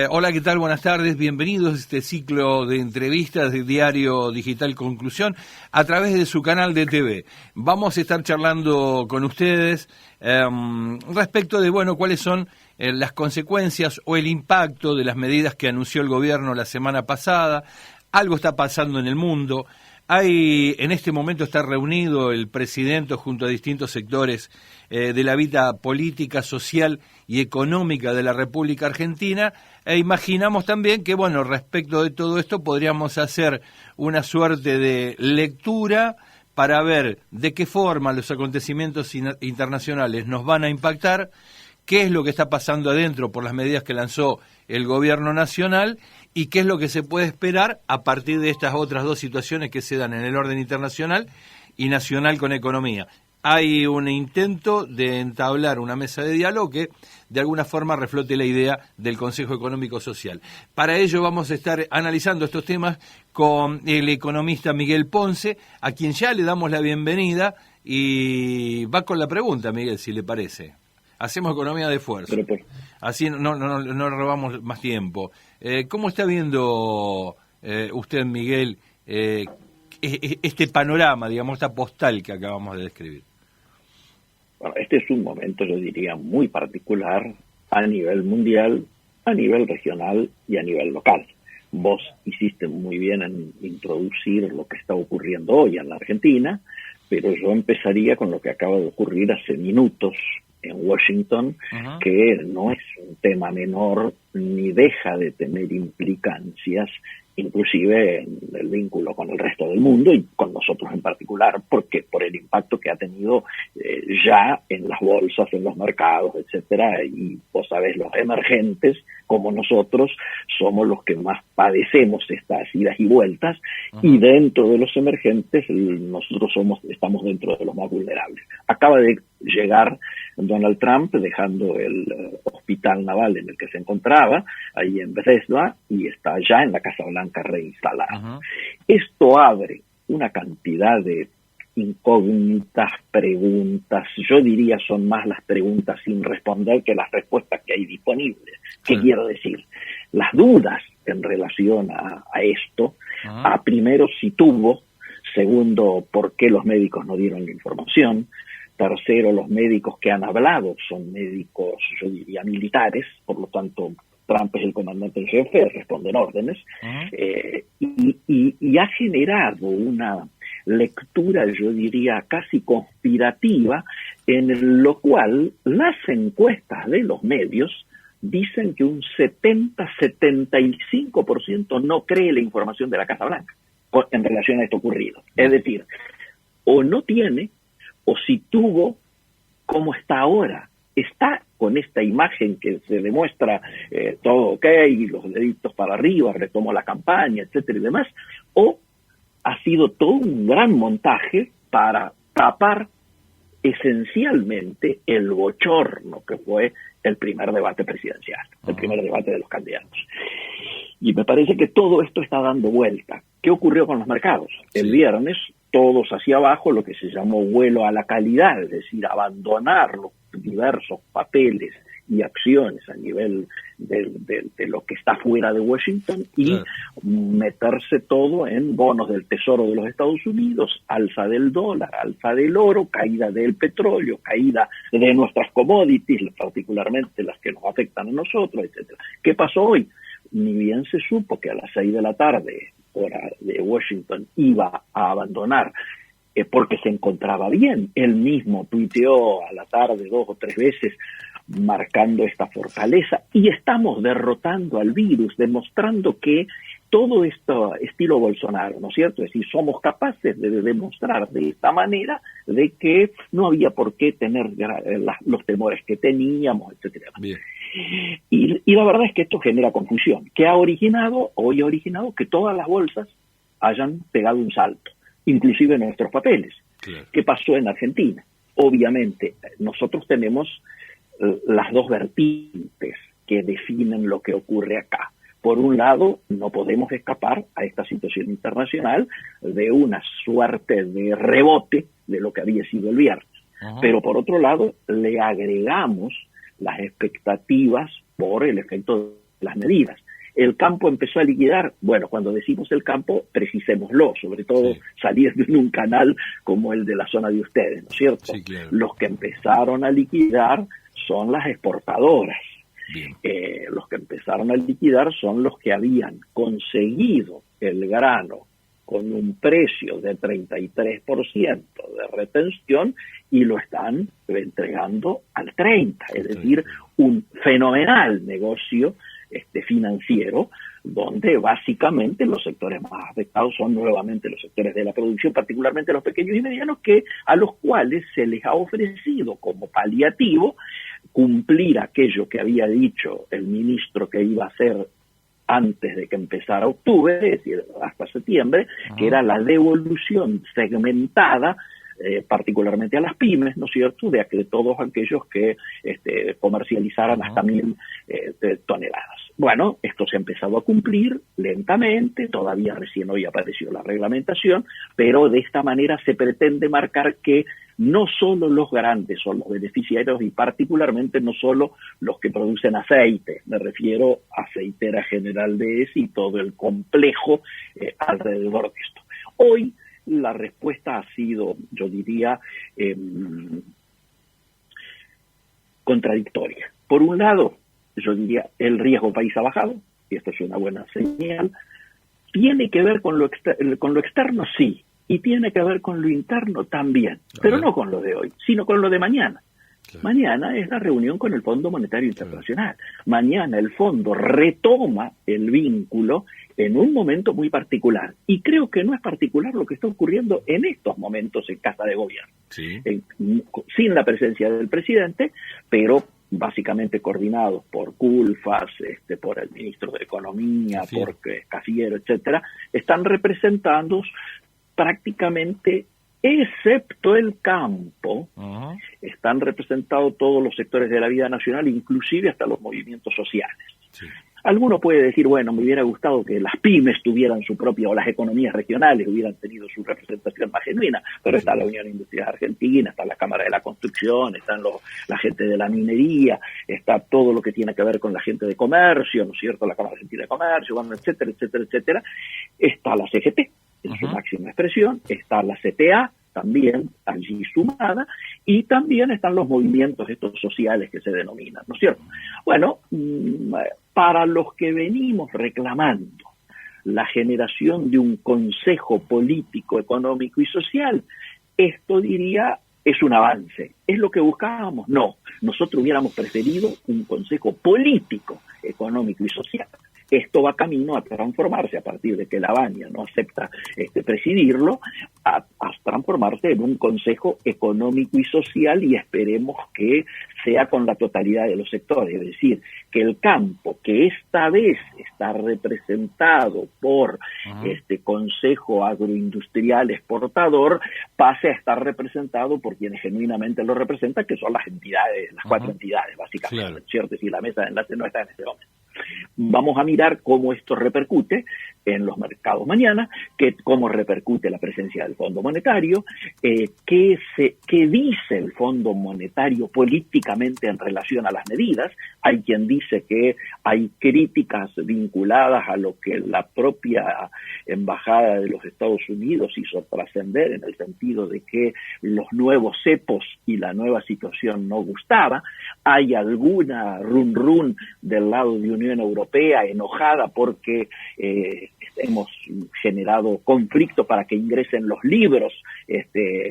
Hola, ¿qué tal? Buenas tardes, bienvenidos a este ciclo de entrevistas de Diario Digital Conclusión a través de su canal de TV. Vamos a estar charlando con ustedes respecto de, cuáles son las consecuencias o el impacto de las medidas que anunció el gobierno la semana pasada. Algo está pasando en el mundo. En este momento está reunido el presidente junto a distintos sectores de la vida política, social y económica de la República Argentina, e imaginamos también que, respecto de todo esto podríamos hacer una suerte de lectura para ver de qué forma los acontecimientos internacionales nos van a impactar, qué es lo que está pasando adentro por las medidas que lanzó el gobierno nacional y qué es lo que se puede esperar a partir de estas otras dos situaciones que se dan en el orden internacional y nacional con economía. Hay un intento de entablar una mesa de diálogo que de alguna forma reflote la idea del Consejo Económico Social. Para ello vamos a estar analizando estos temas con el economista Miguel Ponce, a quien ya le damos la bienvenida, y va con la pregunta, Miguel, si le parece. Hacemos economía de esfuerzo. Así no robamos más tiempo. ¿Cómo está viendo usted, Miguel, este panorama, digamos, esta postal que acabamos de describir? Bueno, este es un momento, yo diría, muy particular a nivel mundial, a nivel regional y a nivel local. Vos hiciste muy bien en introducir lo que está ocurriendo hoy en la Argentina, pero yo empezaría con lo que acaba de ocurrir hace minutos en Washington, que no es un tema menor ni deja de tener implicancias, inclusive en el vínculo con el resto del mundo y con nosotros en particular, porque por el impacto que ha tenido ya en las bolsas, en los mercados, etcétera, y vos sabés, los emergentes, como nosotros, somos los que más padecemos estas idas y vueltas, y dentro de los emergentes nosotros estamos dentro de los más vulnerables. Acaba de llegar Donald Trump dejando el hospital naval en el que se encontraba, ahí en Bethesda, y está ya en la Casa Blanca reinstalada. Esto abre una cantidad de incógnitas, preguntas, yo diría son más las preguntas sin responder que las respuestas que hay disponibles. ¿Qué quiero decir? Las dudas en relación a esto, primero si tuvo, segundo por qué los médicos no dieron la información, tercero los médicos que han hablado son médicos, yo diría, militares, por lo tanto Trump es el comandante en jefe, responden órdenes, y ha generado una lectura, yo diría, casi conspirativa, en lo cual las encuestas de los medios dicen que un 70-75% no cree la información de la Casa Blanca en relación a esto ocurrido. Es decir, o no tiene, o si tuvo, ¿cómo está ahora? Está con esta imagen que se demuestra todo ok, los deditos para arriba, retomo la campaña, etcétera y demás, o ha sido todo un gran montaje para tapar esencialmente el bochorno que fue el primer debate presidencial, el primer debate de los candidatos. Y me parece que todo esto está dando vuelta. ¿Qué ocurrió con los mercados? El viernes, todos hacia abajo, lo que se llamó vuelo a la calidad, es decir, abandonar los diversos papeles y acciones a nivel de lo que está fuera de Washington y meterse todo en bonos del Tesoro de los Estados Unidos, alza del dólar, alza del oro, caída del petróleo, caída de nuestras commodities, particularmente las que nos afectan a nosotros, etcétera. ¿Qué pasó hoy? Ni bien se supo que a las 6 de la tarde, hora de Washington, iba a abandonar porque se encontraba bien. Él mismo tuiteó a la tarde 2 o 3 veces marcando esta fortaleza, y estamos derrotando al virus, demostrando que todo esto estilo Bolsonaro, ¿no es cierto? Es decir, somos capaces de demostrar de esta manera de que no había por qué tener los temores que teníamos, etcétera. Y la verdad es que esto genera confusión, que hoy ha originado que todas las bolsas hayan pegado un salto, inclusive nuestros papeles. ¿Qué pasó en Argentina? Obviamente, nosotros tenemos las dos vertientes que definen lo que ocurre acá. Por un lado, no podemos escapar a esta situación internacional de una suerte de rebote de lo que había sido el viernes. Pero por otro lado, le agregamos las expectativas por el efecto las medidas. El campo empezó a liquidar, bueno, cuando decimos el campo, precisémoslo, sobre todo saliendo en un canal como el de la zona de ustedes, ¿no es cierto? Sí, claro. Los que empezaron a liquidar son las exportadoras. Los que empezaron a liquidar son los que habían conseguido el grano con un precio de 33% de retención y lo están entregando al 30%, es decir, un fenomenal negocio financiero, donde básicamente los sectores más afectados son nuevamente los sectores de la producción, particularmente los pequeños y medianos, a los cuales se les ha ofrecido como paliativo cumplir aquello que había dicho el ministro que iba a hacer antes de que empezara octubre, es decir, hasta septiembre, que era la devolución segmentada, particularmente a las pymes, ¿no es cierto?, de todos aquellos que comercializaran hasta 1.000 toneladas. Bueno, esto se ha empezado a cumplir lentamente, todavía recién hoy apareció la reglamentación, pero de esta manera se pretende marcar que no solo los grandes son los beneficiarios y particularmente no solo los que producen aceite, me refiero a Aceitera General de ES y todo el complejo alrededor de esto. Hoy la respuesta ha sido, yo diría, contradictoria. Por un lado, yo diría, el riesgo país ha bajado, y esto es una buena señal. Tiene que ver con lo externo, sí, y tiene que ver con lo interno también, pero no con lo de hoy, sino con lo de mañana. Claro. Mañana es la reunión con el Fondo Monetario Internacional. Claro. Mañana el fondo retoma el vínculo en un momento muy particular. Y creo que no es particular lo que está ocurriendo en estos momentos en Casa de Gobierno. Sí. Sin la presencia del presidente, pero básicamente coordinados por Culfas, por el ministro de Economía, por Cafiero, etcétera, están representando prácticamente, excepto el campo, están representados todos los sectores de la vida nacional, inclusive hasta los movimientos sociales. Sí. Alguno puede decir, bueno, me hubiera gustado que las pymes tuvieran su propia, o las economías regionales hubieran tenido su representación más genuina, pero está la Unión Industrial Argentina, está la Cámara de la Construcción, están la gente de la minería, está todo lo que tiene que ver con la gente de comercio, ¿no es cierto?, la Cámara Argentina de Comercio, bueno, etcétera, etcétera, etcétera. Está la CGT, en su máxima expresión, está la CTA, también allí sumada, y también están los movimientos estos sociales que se denominan, ¿no es cierto? Bueno, para los que venimos reclamando la generación de un consejo político, económico y social, esto diría es un avance. ¿Es lo que buscábamos? No. Nosotros hubiéramos preferido un consejo político, económico y social. Esto va camino a transformarse a partir de que la Baña no acepta presidirlo, a transformarse en un consejo económico y social, y esperemos que sea con la totalidad de los sectores, es decir, que el campo, que esta vez está representado por este Consejo Agroindustrial Exportador, pase a estar representado por quienes genuinamente lo representan, que son las entidades, las cuatro entidades, básicamente, claro. ¿Cierto? Si la mesa de enlace no está en este momento. Vamos a mirar cómo esto repercute en los mercados mañana, cómo repercute la presencia del Fondo Monetario, qué dice el Fondo Monetario políticamente en relación a las medidas. Hay quien dice que hay críticas vinculadas a lo que la propia Embajada de los Estados Unidos hizo trascender, en el sentido de que los nuevos cepos y la nueva situación no gustaba. Hay alguna run del lado de Unión Europea enojada porque hemos generado conflicto para que ingresen los libros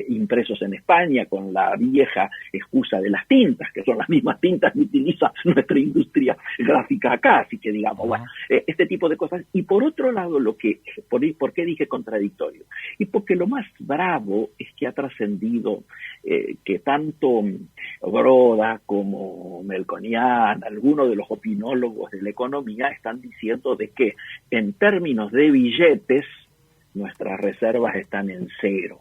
impresos en España con la vieja excusa de las tintas, que son las mismas tintas que utiliza nuestra industria gráfica acá, así que digamos, bueno, este tipo de cosas. Y por otro lado, ¿por qué dije contradictorio? Y porque lo más bravo es que ha trascendido que tanto Broda como Melconian, algunos de los opinólogos de la economía, están diciendo de que en términos de billetes nuestras reservas están en cero,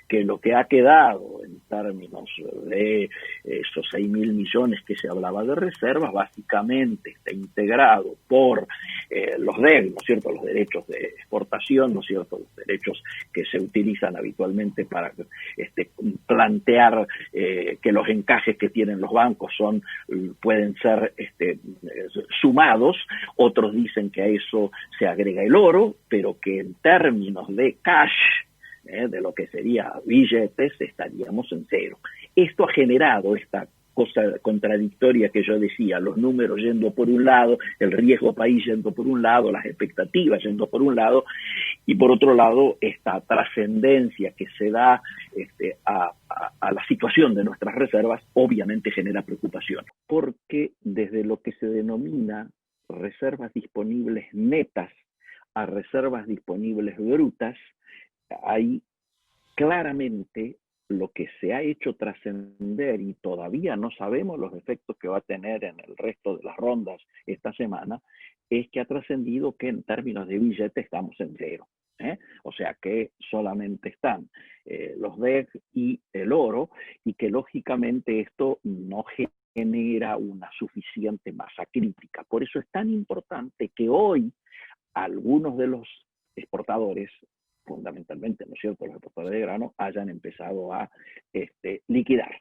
que lo que ha quedado en términos de esos 6.000 millones que se hablaba de reservas básicamente está integrado por los DEG, ¿no es cierto?, los derechos de exportación, ¿no es cierto?, los derechos que se utilizan habitualmente para plantear que los encajes que tienen los bancos pueden ser sumados. Otros dicen que a eso se agrega el oro, pero que en términos de cash, de lo que sería billetes, estaríamos en cero. Esto ha generado esta cosa contradictoria que yo decía, los números yendo por un lado, el riesgo país yendo por un lado, las expectativas yendo por un lado, y por otro lado esta trascendencia que se da a la situación de nuestras reservas obviamente genera preocupación, porque desde lo que se denomina reservas disponibles netas a reservas disponibles brutas, hay claramente lo que se ha hecho trascender, y todavía no sabemos los efectos que va a tener en el resto de las rondas esta semana, es que ha trascendido que en términos de billete estamos en cero. O sea que solamente están los DEG y el oro, y que lógicamente esto no genera una suficiente masa crítica. Por eso es tan importante que hoy algunos de los exportadores, fundamentalmente, ¿no es cierto?, los exportadores de grano, hayan empezado a liquidar.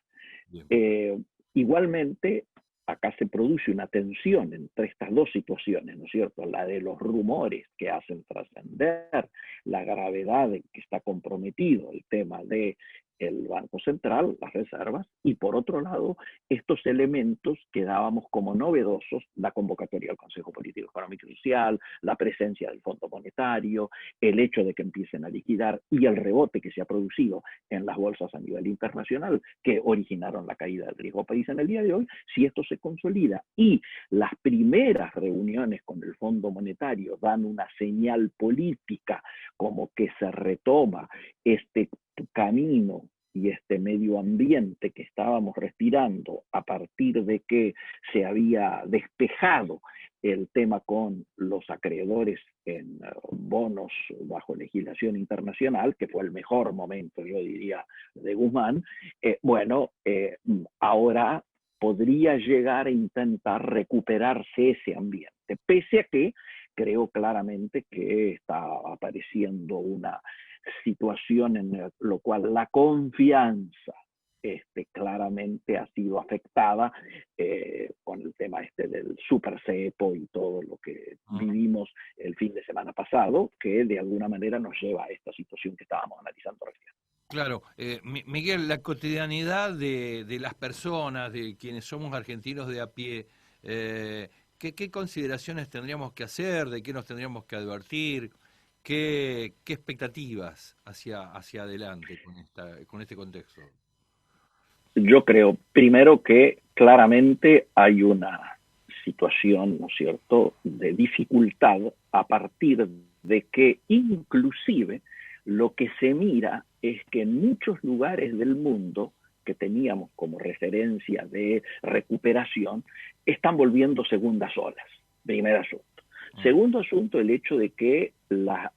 Igualmente, acá se produce una tensión entre estas dos situaciones, ¿no es cierto?, la de los rumores que hacen trascender la gravedad de que está comprometido el tema de el Banco Central, las reservas, y por otro lado, estos elementos que dábamos como novedosos, la convocatoria del Consejo Político Económico y Social, la presencia del Fondo Monetario, el hecho de que empiecen a liquidar y el rebote que se ha producido en las bolsas a nivel internacional, que originaron la caída del riesgo país en el día de hoy. Si esto se consolida y las primeras reuniones con el Fondo Monetario dan una señal política como que se retoma este camino y este medio ambiente que estábamos respirando a partir de que se había despejado el tema con los acreedores en bonos bajo legislación internacional, que fue el mejor momento, yo diría, de Guzmán, ahora podría llegar a intentar recuperarse ese ambiente, pese a que creo claramente que está apareciendo una situación en la cual la confianza claramente ha sido afectada con el tema del super cepo y todo lo que vivimos el fin de semana pasado, que de alguna manera nos lleva a esta situación que estábamos analizando recién. Claro, Miguel, la cotidianidad de las personas, de quienes somos argentinos de a pie, ¿qué consideraciones tendríamos que hacer? ¿De qué nos tendríamos que advertir? ¿Qué expectativas hacia adelante con este contexto? Yo creo, primero, que claramente hay una situación, ¿no es cierto?, de dificultad a partir de que inclusive lo que se mira es que en muchos lugares del mundo que teníamos como referencia de recuperación están volviendo segundas olas. Primer asunto. Segundo asunto, el hecho de que la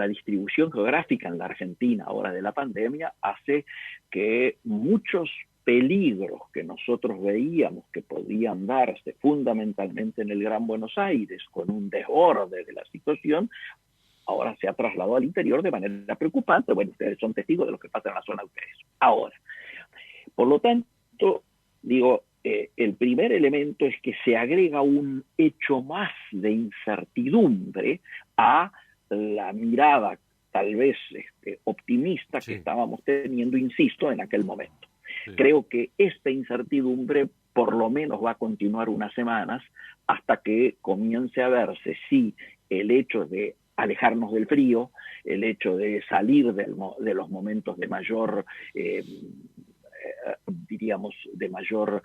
distribución geográfica en la Argentina ahora de la pandemia hace que muchos peligros que nosotros veíamos que podían darse fundamentalmente en el Gran Buenos Aires con un desborde de la situación, ahora se ha trasladado al interior de manera preocupante. Bueno, ustedes son testigos de lo que pasa en la zona de ustedes. Ahora, por lo tanto, digo, el primer elemento es que se agrega un hecho más de incertidumbre a la mirada tal vez optimista que estábamos teniendo, insisto, en aquel momento. Creo que esta incertidumbre por lo menos va a continuar unas semanas hasta que comience a verse si el hecho de alejarnos del frío, el hecho de salir de los momentos de mayor diríamos, de mayor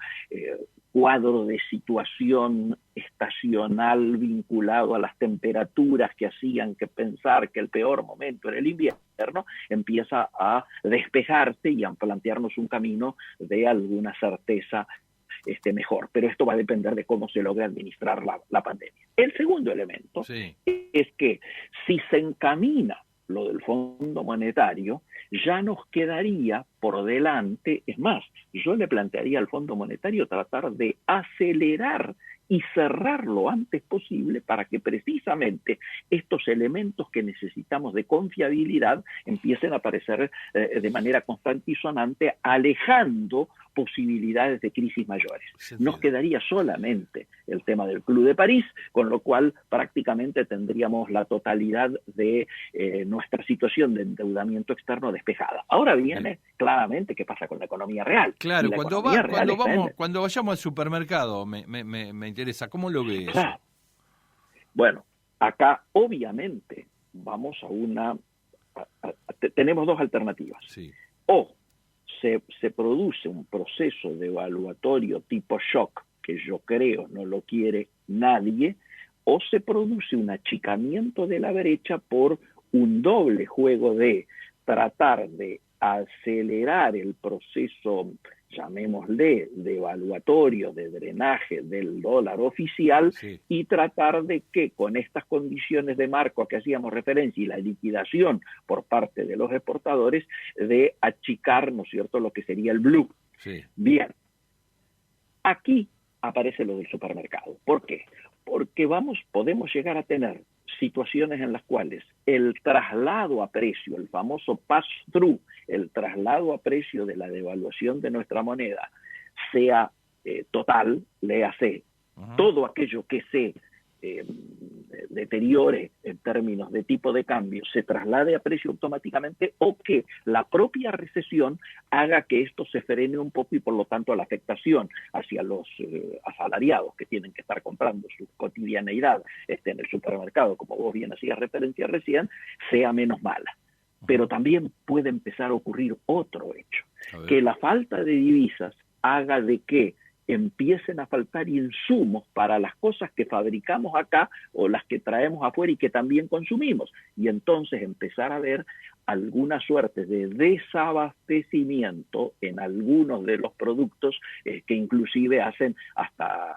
cuadro de situación estacional vinculado a las temperaturas que hacían que pensar que el peor momento era el invierno, empieza a despejarse y a plantearnos un camino de alguna certeza mejor. Pero esto va a depender de cómo se logre administrar la pandemia. El segundo elemento es que si se encamina lo del Fondo Monetario, ya nos quedaría por delante, es más, yo le plantearía al Fondo Monetario tratar de acelerar y cerrar lo antes posible para que precisamente estos elementos que necesitamos de confiabilidad empiecen a aparecer de manera constante y sonante, alejando posibilidades de crisis mayores. Nos quedaría solamente el tema del Club de París, con lo cual prácticamente tendríamos la totalidad de nuestra situación de endeudamiento externo despejada. Ahora viene claramente qué pasa con la economía real. Claro, cuando vayamos al supermercado, me interesa, ¿cómo lo ves? Claro. Bueno, acá obviamente vamos tenemos dos alternativas. Sí. O se produce un proceso devaluatorio tipo shock, que yo creo no lo quiere nadie, o se produce un achicamiento de la brecha por un doble juego de tratar de acelerar el proceso, llamémosle, devaluatorio, de drenaje del dólar oficial, sí, y tratar de que con estas condiciones de marco a que hacíamos referencia y la liquidación por parte de los exportadores, de achicar, ¿no es cierto?, lo que sería el blue. Sí. Bien, aquí aparece lo del supermercado. ¿Por qué? Porque podemos llegar a tener situaciones en las cuales el traslado a precio, el famoso pass-through, el traslado a precio de la devaluación de nuestra moneda, sea total, léase, todo aquello que se deteriore en términos de tipo de cambio se traslade a precio automáticamente, o que la propia recesión haga que esto se frene un poco y por lo tanto la afectación hacia los asalariados que tienen que estar comprando su cotidianeidad en el supermercado, como vos bien hacías referencia recién, sea menos mala. Pero también puede empezar a ocurrir otro hecho, que la falta de divisas haga de que empiecen a faltar insumos para las cosas que fabricamos acá o las que traemos afuera y que también consumimos. Y entonces empezar a ver alguna suerte de desabastecimiento en algunos de los productos que inclusive hacen hasta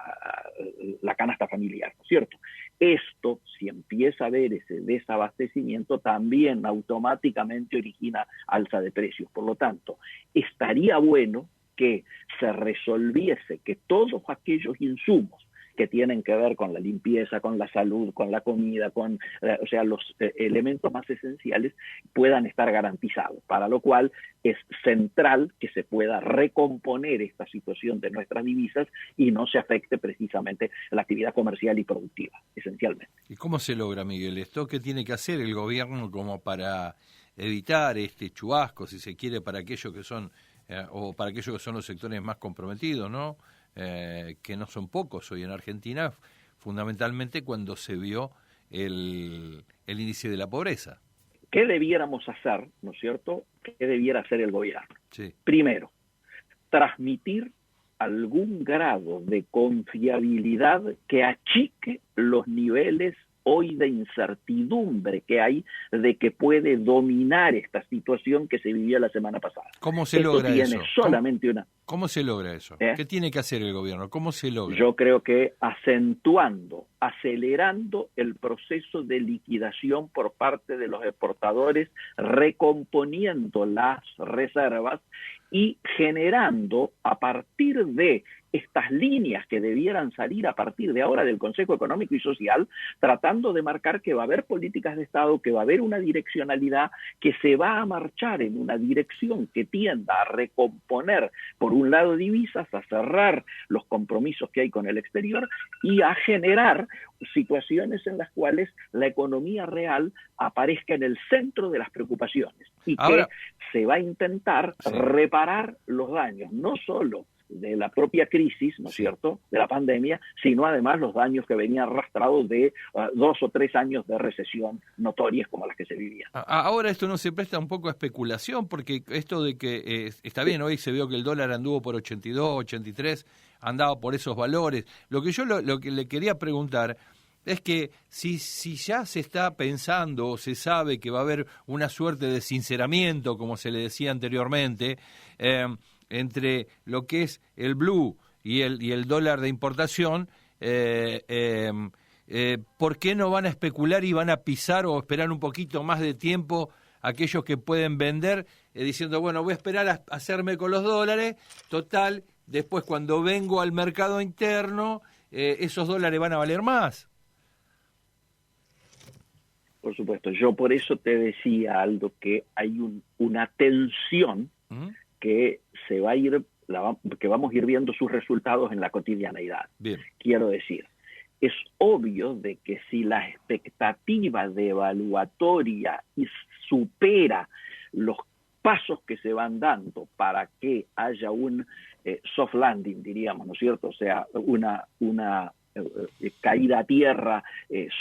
la canasta familiar, ¿no es cierto? Esto, si empieza a haber ese desabastecimiento, también automáticamente origina alza de precios. Por lo tanto, estaría bueno que se resolviese que todos aquellos insumos que tienen que ver con la limpieza, con la salud, con la comida, o sea, los elementos más esenciales puedan estar garantizados, para lo cual es central que se pueda recomponer esta situación de nuestras divisas y no se afecte precisamente la actividad comercial y productiva, esencialmente. ¿Y cómo se logra, Miguel, esto? ¿Qué tiene que hacer el gobierno como para evitar este chubasco, si se quiere, para aquellos que son o para aquellos que son los sectores más comprometidos, ¿no? Que no son pocos hoy en Argentina, fundamentalmente cuando se vio el índice de la pobreza? ¿Qué debiéramos hacer, no es cierto? ¿Qué debiera hacer el gobierno? Sí. Primero, transmitir algún grado de confiabilidad que achique los niveles hoy de incertidumbre que hay de que puede dominar esta situación que se vivió la semana pasada. ¿Cómo se logra eso? Solamente ¿Cómo se logra eso? ¿Qué tiene que hacer el gobierno? ¿Cómo se logra? Yo creo que acentuando, acelerando el proceso de liquidación por parte de los exportadores, recomponiendo las reservas y generando a partir de estas líneas que debieran salir a partir de ahora del Consejo Económico y Social, tratando de marcar que va a haber políticas de Estado, que va a haber una direccionalidad, que se va a marchar en una dirección que tienda a recomponer, por un lado, divisas, a cerrar los compromisos que hay con el exterior y a generar situaciones en las cuales la economía real aparezca en el centro de las preocupaciones y que se va a intentar reparar los daños, no solo de la propia crisis, ¿no es cierto?, de la pandemia, sino además los daños que venían arrastrados de 2 o 3 años de recesión notorias como las que se vivían. Ahora esto no se presta un poco a especulación, porque esto de que está bien, hoy se vio que el dólar anduvo por 82, 83, andaba por esos valores. Lo que yo lo que le quería preguntar es que si ya se está pensando o se sabe que va a haber una suerte de sinceramiento, como se le decía anteriormente, entre lo que es el blue y el dólar de importación, ¿por qué no van a especular y van a pisar o esperar un poquito más de tiempo aquellos que pueden vender, diciendo, bueno, voy a esperar a hacerme con los dólares, total, después cuando vengo al mercado interno esos dólares van a valer más. Por supuesto, yo por eso te decía, Aldo, que hay una tensión que se va a ir, que vamos a ir viendo sus resultados en la cotidianeidad. Bien. Quiero decir, es obvio de que si la expectativa devaluatoria supera los pasos que se van dando para que haya un soft landing, diríamos, ¿no es cierto? O sea, una caída a tierra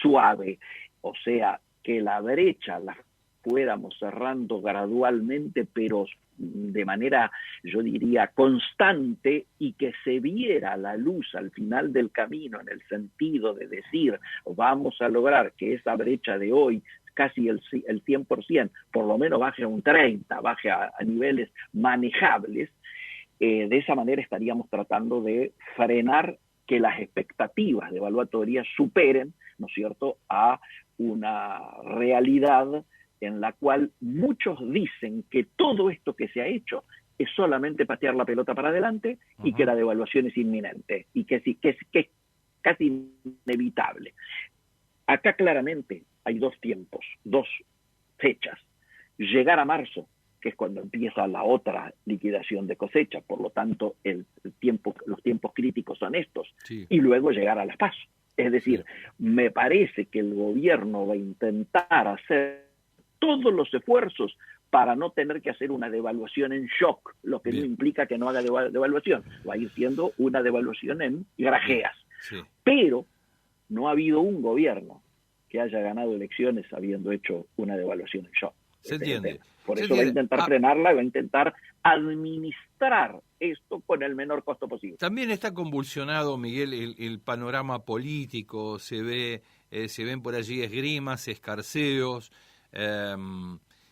suave, o sea, que la brecha la fuéramos cerrando gradualmente, pero de manera, yo diría, constante, y que se viera la luz al final del camino, en el sentido de decir, vamos a lograr que esa brecha de hoy, casi el 100%, por lo menos baje a un 30%, baje a niveles manejables. De esa manera estaríamos tratando de frenar que las expectativas devaluatorias superen, ¿no es cierto?, a una realidad en la cual muchos dicen que todo esto que se ha hecho es solamente patear la pelota para adelante y que la devaluación es inminente y que es casi inevitable. Acá claramente hay dos tiempos, dos fechas. Llegar a marzo, que es cuando empieza la otra liquidación de cosecha, por lo tanto los tiempos críticos son estos, sí. Y luego llegar a las PASO. Es decir, sí. Me parece que el gobierno va a intentar hacer todos los esfuerzos para no tener que hacer una devaluación en shock, lo que Bien. No implica que no haga devaluación, va a ir siendo una devaluación en grajeas. Sí. Pero no ha habido un gobierno que haya ganado elecciones habiendo hecho una devaluación en shock. Se entiende. Por eso va a intentar frenarla y va a intentar administrar esto con el menor costo posible. También está convulsionado, Miguel, el panorama político, se ven por allí esgrimas, escarceos,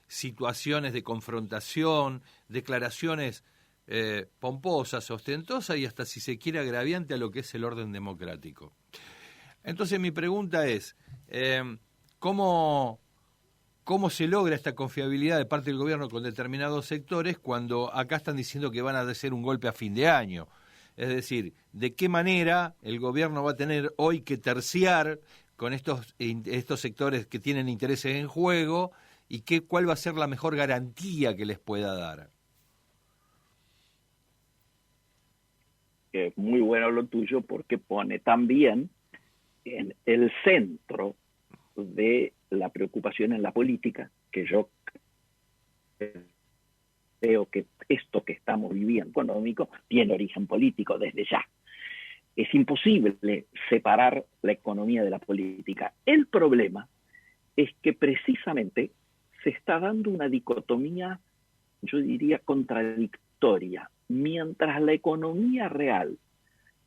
situaciones de confrontación, declaraciones pomposas, ostentosas y hasta, si se quiere, agraviante a lo que es el orden democrático. Entonces mi pregunta es, ¿cómo se logra esta confiabilidad de parte del gobierno con determinados sectores cuando acá están diciendo que van a hacer un golpe a fin de año? Es decir, ¿de qué manera el gobierno va a tener hoy que terciar con estos sectores que tienen intereses en juego y cuál va a ser la mejor garantía que les pueda dar? Muy bueno lo tuyo, porque pone también en el centro de la preocupación en la política, que yo creo que esto que estamos viviendo económico tiene origen político desde ya. Es imposible separar la economía de la política. El problema es que precisamente se está dando una dicotomía, yo diría, contradictoria. Mientras la economía real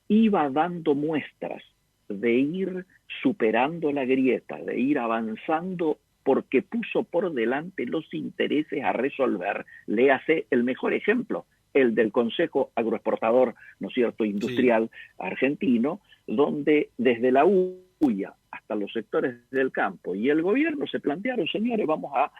iba dando muestras de ir superando la grieta, de ir avanzando porque puso por delante los intereses a resolver, le hace el mejor ejemplo, el del Consejo Agroexportador, ¿no es cierto?, industrial argentino, donde desde la UIA hasta los sectores del campo y el gobierno se plantearon, señores, vamos a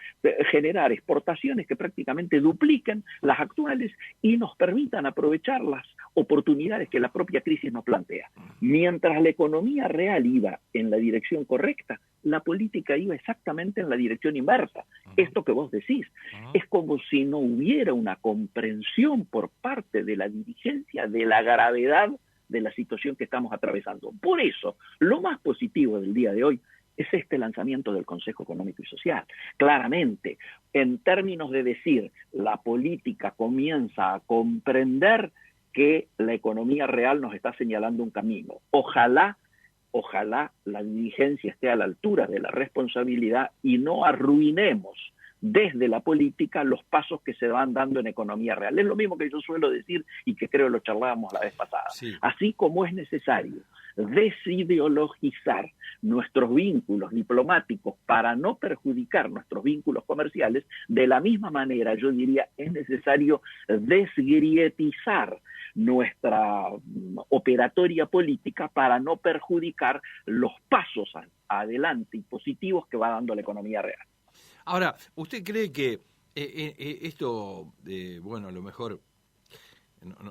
generar exportaciones que prácticamente dupliquen las actuales y nos permitan aprovechar las oportunidades que la propia crisis nos plantea. Mientras la economía real iba en la dirección correcta, la política iba exactamente en la dirección inversa. Esto que vos decís, es como si no hubiera una comprensión por parte de la dirigencia de la gravedad de la situación que estamos atravesando. Por eso, lo más positivo del día de hoy es este lanzamiento del Consejo Económico y Social. Claramente, en términos de decir, la política comienza a comprender que la economía real nos está señalando un camino. Ojalá la dirigencia esté a la altura de la responsabilidad y no arruinemos desde la política los pasos que se van dando en economía real. Es lo mismo que yo suelo decir y que creo lo charlábamos la vez pasada. Sí. Así como es necesario desideologizar nuestros vínculos diplomáticos para no perjudicar nuestros vínculos comerciales, de la misma manera yo diría es necesario desgrietizar nuestra operatoria política para no perjudicar los pasos adelante y positivos que va dando la economía real. Ahora, ¿usted cree que esto, bueno, a lo mejor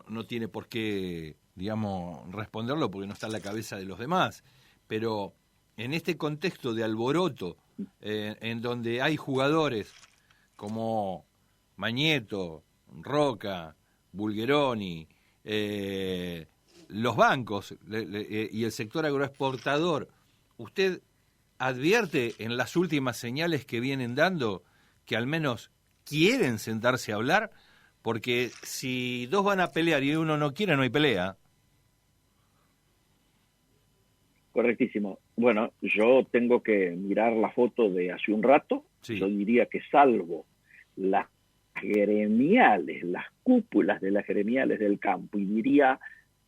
no tiene por qué digamos, responderlo porque no está en la cabeza de los demás, pero en este contexto de alboroto, en donde hay jugadores como Mañeto, Roca, Bulgeroni, los bancos y el sector agroexportador, ¿usted advierte en las últimas señales que vienen dando que al menos quieren sentarse a hablar? Porque si dos van a pelear y uno no quiere, no hay pelea. Correctísimo. Bueno, yo tengo que mirar la foto de hace un rato. Sí. Yo diría que salvo las gremiales, las cúpulas de las gremiales del campo, y diría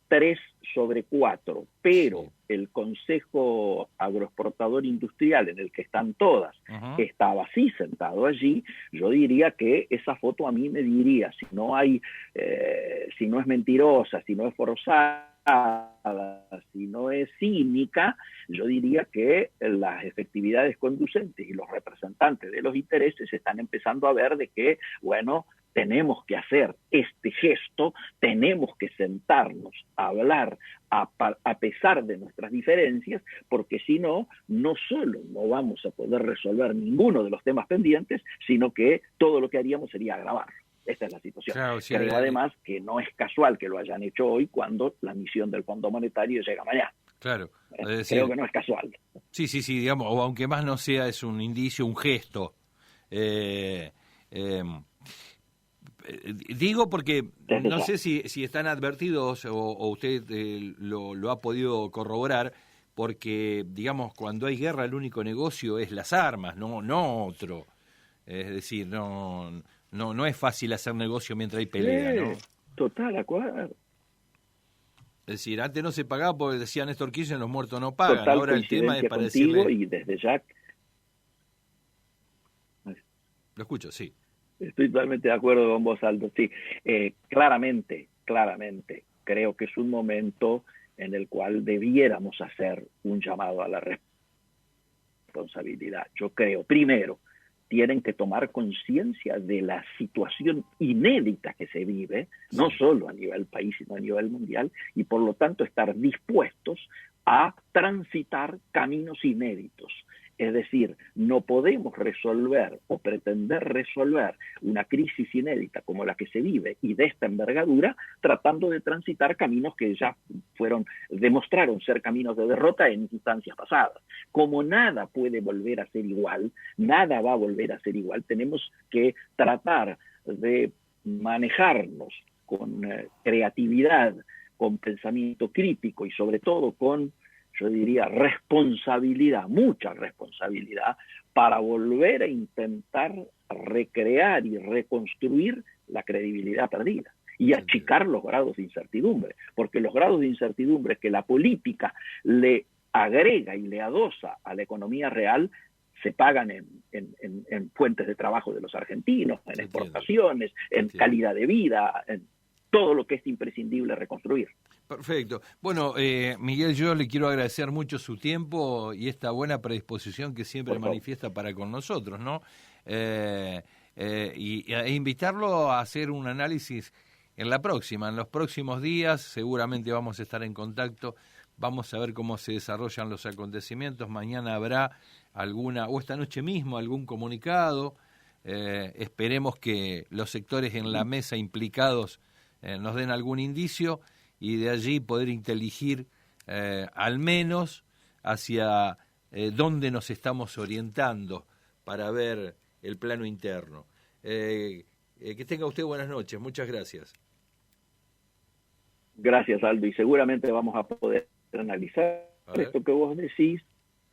3/4, pero el Consejo Agroexportador Industrial, en el que están todas, que estaba así sentado allí, yo diría que esa foto a mí me diría, si no es mentirosa, si no es forzada, si no es cínica, yo diría que las efectividades conducentes y los representantes de los intereses están empezando a ver de que, bueno, tenemos que hacer este gesto, tenemos que sentarnos a hablar a pesar de nuestras diferencias, porque si no, no solo no vamos a poder resolver ninguno de los temas pendientes, sino que todo lo que haríamos sería agravar. Esta es la situación. Claro, sí, creo además que no es casual que lo hayan hecho hoy cuando la misión del Fondo Monetario llega mañana. Claro. Es decir, creo que no es casual. Sí, digamos, o aunque más no sea, es un indicio, un gesto. Digo porque no sé si están advertidos o usted lo ha podido corroborar, porque, digamos, cuando hay guerra el único negocio es las armas, no otro. Es decir, no es fácil hacer negocio mientras hay pelea, ¿no? Total, acuerdo. Es decir, antes no se pagaba porque decía Néstor Kirchner, los muertos no pagan. Total, ahora el tema es para decirle... Y desde ya... Lo escucho, sí. Estoy totalmente de acuerdo con vos, Aldo. Sí, claramente, creo que es un momento en el cual debiéramos hacer un llamado a la responsabilidad. Yo creo, primero, tienen que tomar conciencia de la situación inédita que se vive, no solo a nivel país, sino a nivel mundial, y por lo tanto estar dispuestos a transitar caminos inéditos. Es decir, no podemos resolver o pretender resolver una crisis inédita como la que se vive y de esta envergadura tratando de transitar caminos que ya demostraron ser caminos de derrota en instancias pasadas. Como nada puede volver a ser igual, nada va a volver a ser igual, tenemos que tratar de manejarnos con creatividad, con pensamiento crítico y sobre todo con, yo diría, responsabilidad, mucha responsabilidad, para volver a intentar recrear y reconstruir la credibilidad perdida y achicar los grados de incertidumbre, porque los grados de incertidumbre que la política le agrega y le adosa a la economía real se pagan en fuentes de trabajo de los argentinos, en exportaciones, en calidad de vida, en todo lo que es imprescindible reconstruir. Perfecto. Bueno, Miguel, yo le quiero agradecer mucho su tiempo y esta buena predisposición que siempre manifiesta para con nosotros, ¿no? E invitarlo a hacer un análisis en los próximos días. Seguramente vamos a estar en contacto, vamos a ver cómo se desarrollan los acontecimientos. Mañana habrá o esta noche mismo, algún comunicado. Esperemos que los sectores en la mesa implicados nos den algún indicio y de allí poder inteligir al menos hacia dónde nos estamos orientando para ver el plano interno. Que tenga usted buenas noches, muchas gracias. Gracias, Aldo, y seguramente vamos a poder analizar esto que vos decís,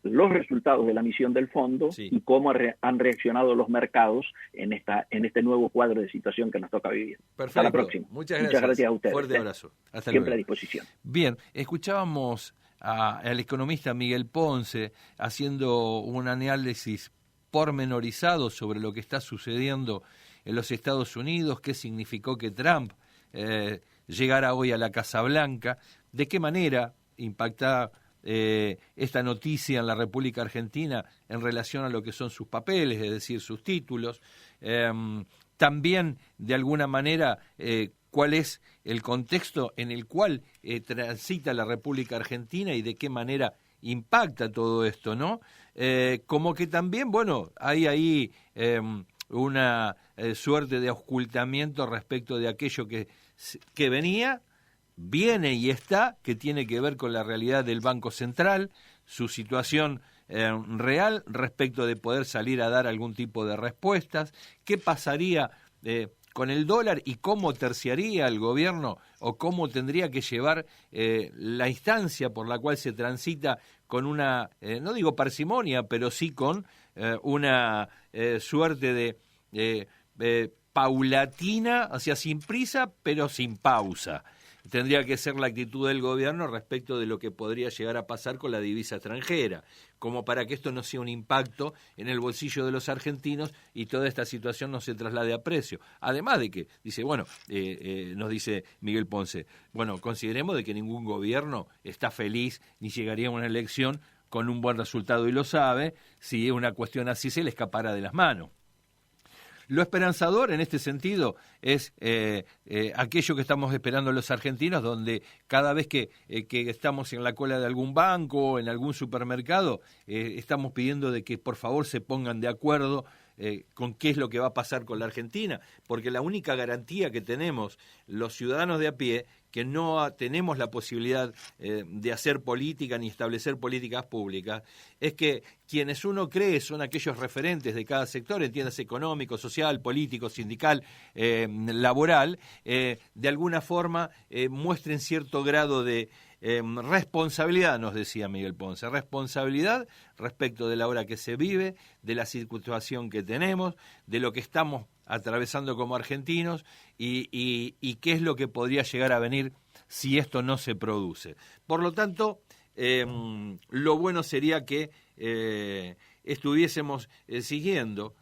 los resultados de la misión del fondo y cómo han reaccionado los mercados en este nuevo cuadro de situación que nos toca vivir. Perfecto. Hasta la próxima. Muchas gracias a ustedes. Fuerte abrazo. Hasta Siempre luego. A disposición. Bien, escuchábamos al economista Miguel Ponce haciendo un análisis pormenorizado sobre lo que está sucediendo en los Estados Unidos, qué significó que Trump llegara hoy a la Casa Blanca, de qué manera impacta esta noticia en la República Argentina en relación a lo que son sus papeles, es decir, sus títulos. También, de alguna manera, cuál es el contexto en el cual transita la República Argentina y de qué manera impacta todo esto, ¿no? Como que también, bueno, hay ahí una suerte de ocultamiento respecto de aquello que venía, viene y está, que tiene que ver con la realidad del Banco Central, su situación real respecto de poder salir a dar algún tipo de respuestas, qué pasaría con el dólar y cómo terciaría el gobierno o cómo tendría que llevar la instancia por la cual se transita con una, no digo parsimonia, pero sí con una suerte de paulatina, o sea, sin prisa, pero sin pausa. Tendría que ser la actitud del gobierno respecto de lo que podría llegar a pasar con la divisa extranjera, como para que esto no sea un impacto en el bolsillo de los argentinos y toda esta situación no se traslade a precio. Además de que, dice, bueno, nos dice Miguel Ponce, bueno, consideremos de que ningún gobierno está feliz ni llegaría a una elección con un buen resultado y lo sabe, si una cuestión así se le escapara de las manos. Lo esperanzador en este sentido es aquello que estamos esperando los argentinos, donde cada vez que estamos en la cola de algún banco o en algún supermercado, estamos pidiendo de que por favor se pongan de acuerdo con qué es lo que va a pasar con la Argentina, porque la única garantía que tenemos los ciudadanos de a pie, que no tenemos la posibilidad de hacer política ni establecer políticas públicas, es que quienes uno cree son aquellos referentes de cada sector, entiéndase económico, social, político, sindical, laboral, de alguna forma muestren cierto grado de responsabilidad, nos decía Miguel Ponce, responsabilidad respecto de la hora que se vive, de la situación que tenemos, de lo que estamos atravesando como argentinos y qué es lo que podría llegar a venir si esto no se produce. Por lo tanto, lo bueno sería que estuviésemos siguiendo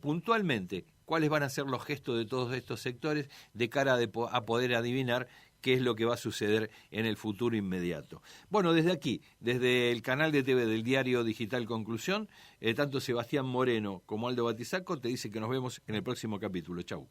puntualmente cuáles van a ser los gestos de todos estos sectores de cara a poder adivinar qué es lo que va a suceder en el futuro inmediato. Bueno, desde aquí, desde el canal de TV del diario digital Conclusión, tanto Sebastián Moreno como Aldo Batizaco te dice que nos vemos en el próximo capítulo. Chau.